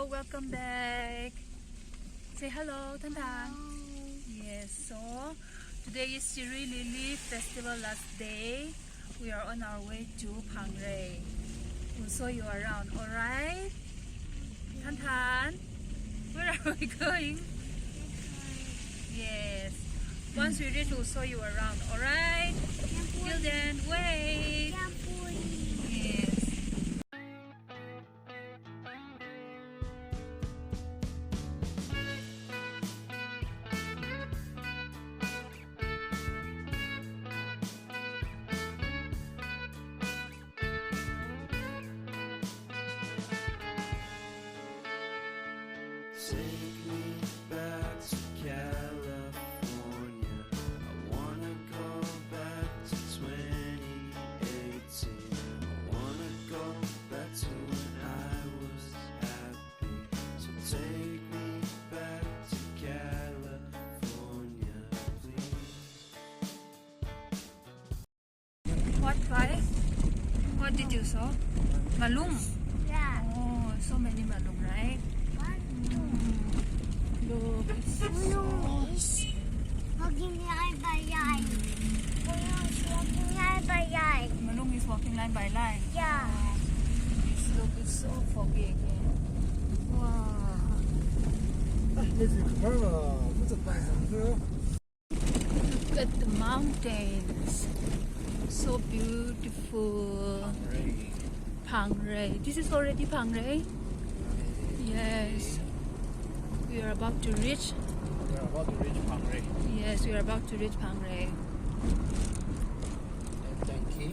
Hello, welcome back. Say hello, Tantan. Yes, so today is Shirui Lily Festival last day. We are on our way to Pangray. We'll show you around, alright? Tantan, where are we going? Yes. Once we reach, we'll show you around, alright? Till then, wait. Yes. Take me back to California. I wanna go back to 2018. I wanna go back to when I was happy. So take me back to California, please. What, guys? What did you saw? Malung. Yeah. Oh, so many malung, right? Look, it's so Walking line by line. Walking line by line. Malung is walking line by line. Yeah. Oh, look, it's so foggy again. Wow. Look at the mountains. So beautiful. Pangray. This is already Pangray? Yes. We are about to reach. We are about to reach Pangray. Yes, we are about to reach Pangray. Thank you.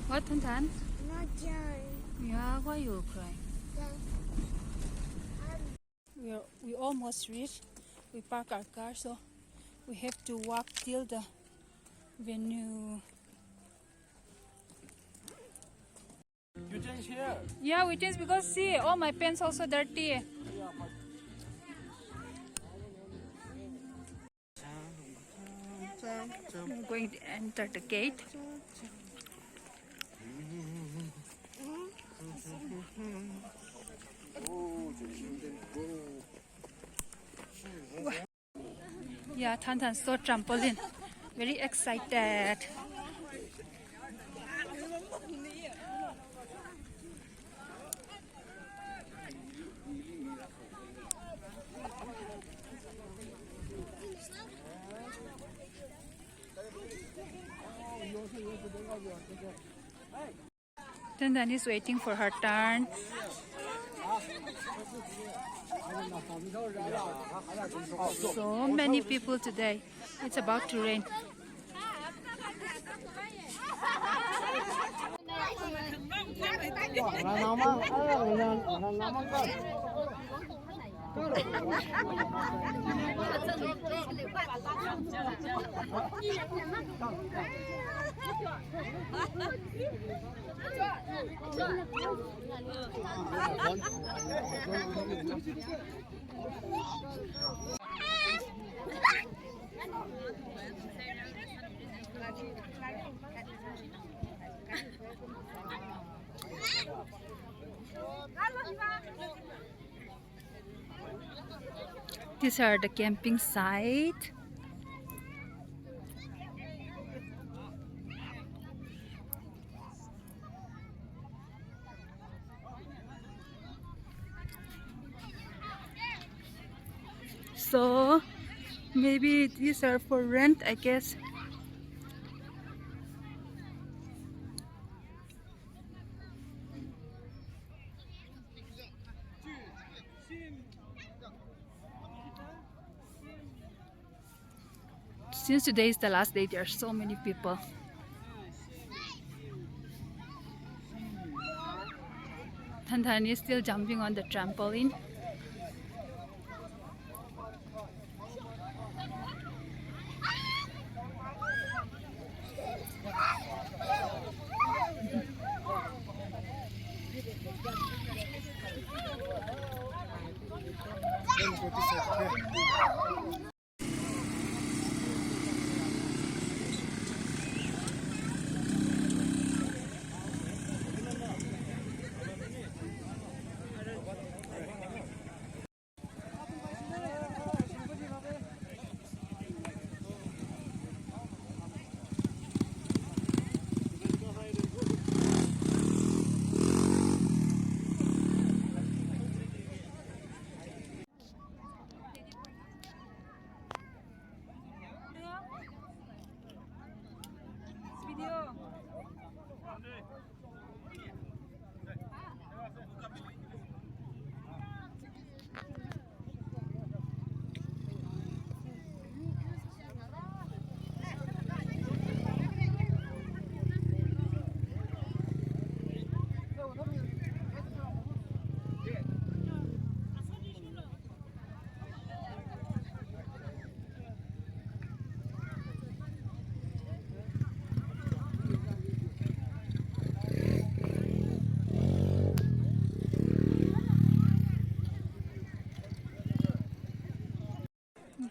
What, Tantan? Not John. Yeah, why you crying? We almost reached. We park our car, so we have to walk till the venue. You change here. Yeah, we change because see, all my pants also dirty. We're going to enter the gate. Yeah, Tantan saw trampoline. Very excited. Tantan is waiting for her turn. So many people today. It's about to rain. These are the camping site. So maybe these are for rent, I guess. Since today is the last day, there are so many people. Tantan is still jumping on the trampoline.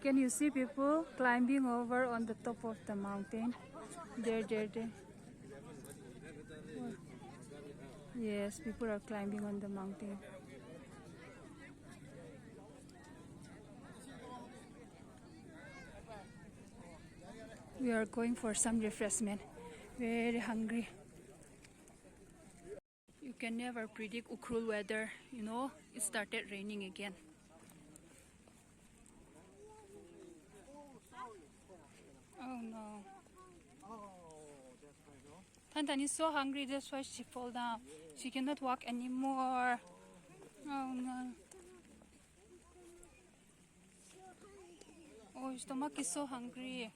Can you see people climbing over on the top of the mountain? There. Yes, people are climbing on the mountain. We are going for some refreshment. Very hungry. You can never predict cruel weather. You know, it started raining again. Oh no. Tantan is so hungry, that's why she fall down. She cannot walk anymore. Oh no. Oh, his stomach is so hungry.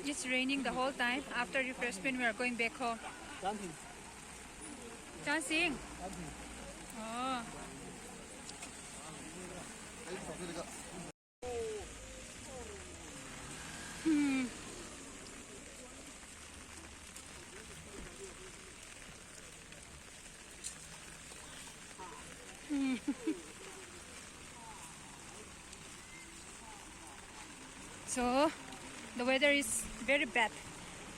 It's raining the whole time. After refreshment, we are going back home. Dancing. Oh. So, the weather is very bad.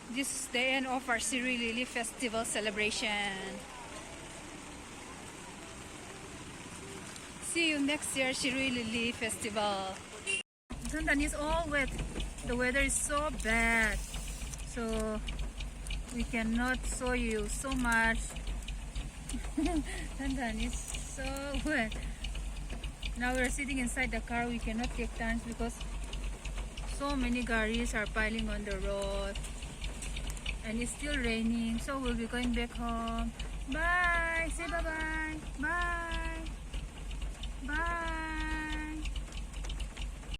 This is the end of our Shirui Lily Festival celebration. See you next year, Shirui Lily Festival. Tantan is all wet. The weather is so bad. So, we cannot show you so much. Tantan is so wet. Now we are sitting inside the car. We cannot take turns because so many garis are piling on the road. And it's still raining, so we'll be going back home. Bye! Say bye-bye! Bye! Bye!